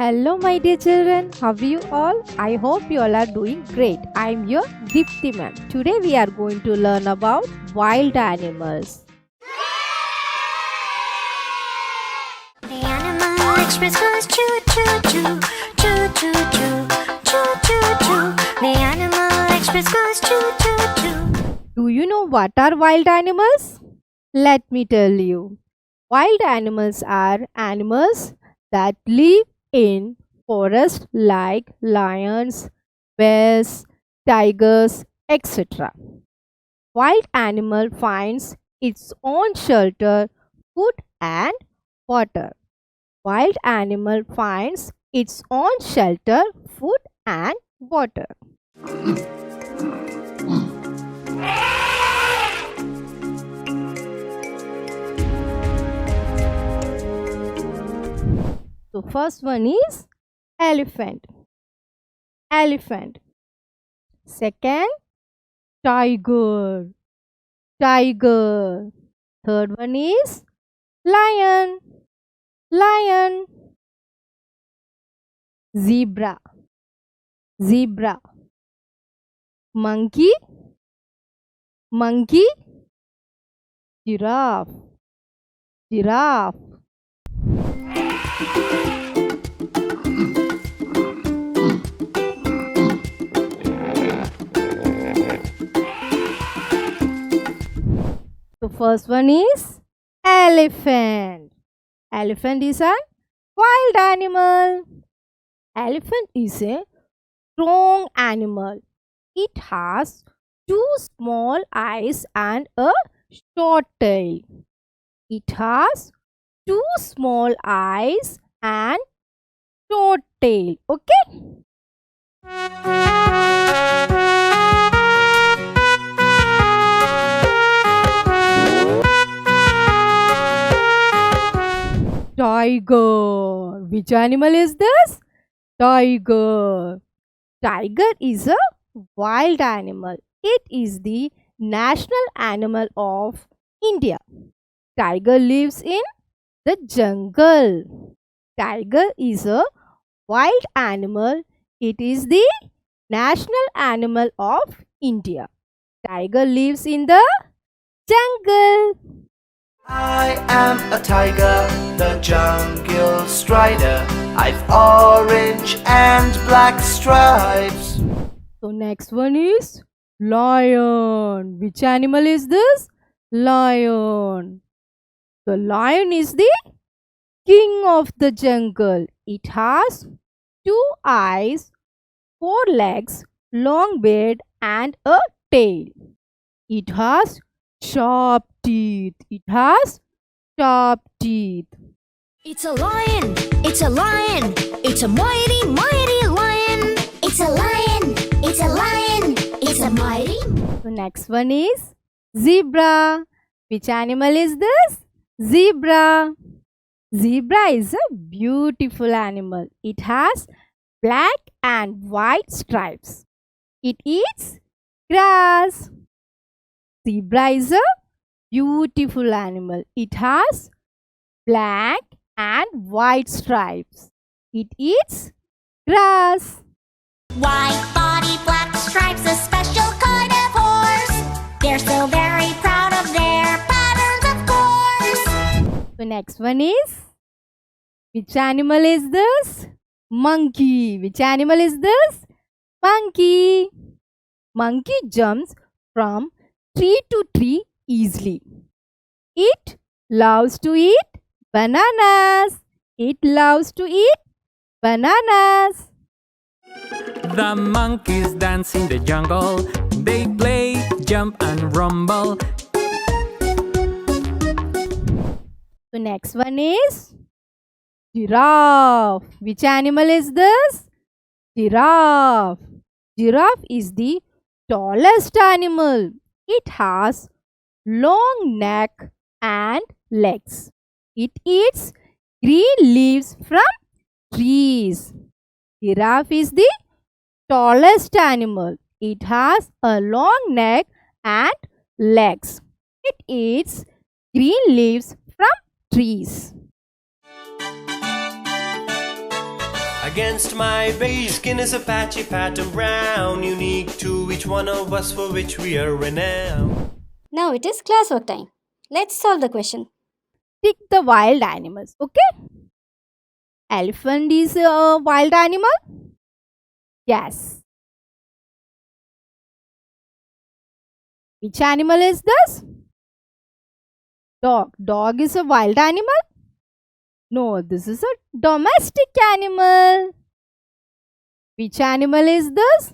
Hello, my dear children. How are you all? I hope you all are doing great. I am your Dipti ma'am. Today we are going to learn about wild animals. The Animal Express goes choo choo choo, choo choo choo, choo choo choo. The Animal Express goes choo choo choo. Do you know what are wild animals? Let me tell you. Wild animals are animals that live in forests like lions, bears, tigers, etc. Wild animal finds its own shelter, food and water. Wild animal finds its own shelter, food and water. So first one is elephant. Elephant. Second, tiger. Tiger. Third one is lion. Lion. Zebra. Zebra. Monkey. Monkey. Giraffe. Giraffe. The first one is elephant. Elephant is a wild animal. Elephant is a strong animal. It has two small eyes and a short tail. It has two small eyes and short tail. Okay? Tiger. Which animal is this? Tiger. Tiger is a wild animal. It is the national animal of India. Tiger lives in the jungle. Tiger is a wild animal. It is the national animal of India. Tiger lives in the jungle. I am a tiger, the jungle strider. I've orange and black stripes. So next one is lion. Which animal is this? Lion. The lion is the king of the jungle. It has two eyes, four legs, long beard and a tail. It has sharp teeth. It has sharp teeth. It's a lion, it's a lion, it's a mighty, mighty lion. It's a lion, it's a lion, it's a mighty. So next one is zebra. Which animal is this? Zebra. Zebra is a beautiful animal. It has black and white stripes. It eats grass. Zebra is a beautiful animal. It has black and white stripes. It eats grass. White body, black stripes, a special kind of horse. They're so very proud of their patterns, of course. The next one is, which animal is this? Monkey. Which animal is this? Monkey. Monkey jumps from tree to tree easily. It loves to eat bananas. It loves to eat bananas. The monkeys dance in the jungle. They play, jump and rumble. The next one is giraffe. Which animal is this? Giraffe. Giraffe is the tallest animal. It has long neck and legs. It eats green leaves from trees. Giraffe is the tallest animal. It has a long neck and legs. It eats green leaves from trees. against my beige skin is a patchy pattern brown, unique to each one of us, for which we are renowned. Now it is classwork time. Let's solve the question. Pick the wild animals. Okay. Elephant is a wild animal. Yes. Which animal is this? Dog. Dog is a wild animal? No, this is a domestic animal. Which animal is this?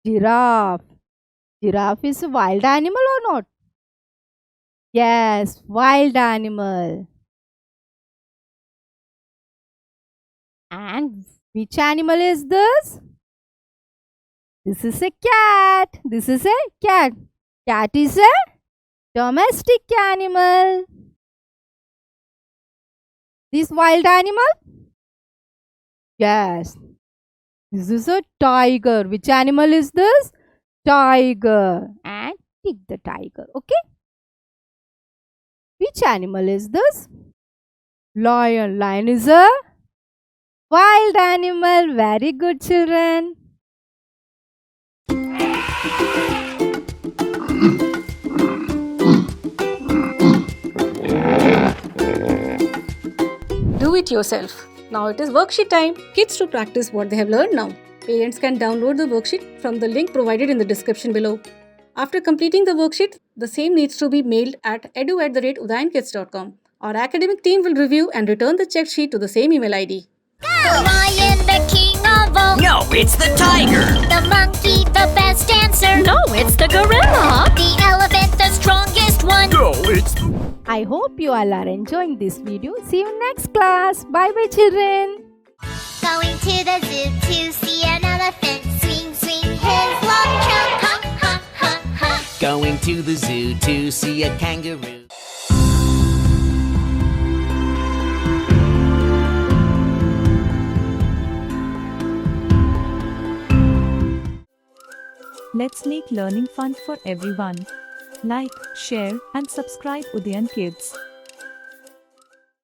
Giraffe. Giraffe is a wild animal or not? Yes, wild animal. And which animal is this? This is a cat. This is a cat. Cat is a domestic animal. This wild animal? Yes. This is a tiger. Which animal is this? Tiger. And tick the tiger. Okay. Which animal is this? Lion. Lion is a wild animal. Very good, children. Do it yourself. Now it is worksheet time. Kids to practice what they have learned now. Parents can download the worksheet from the link provided in the description below. After completing the worksheet, the same needs to be mailed at edu@udayankidz.com. Our academic team will review and return the checked sheet to the same email ID. The lion, the king of all. No, it's the tiger. The monkey, the best dancer. No, it's the gorilla. The elephant, the strongest one. No, it's I hope you all are enjoying this video. See you next class. Bye bye, children. Going to the zoo to see an elephant. Swing, swing his long trunk. Ha, ha, ha, ha. going to the zoo to see a kangaroo. Let's make learning fun for everyone. Like, share and subscribe Udayan Kids.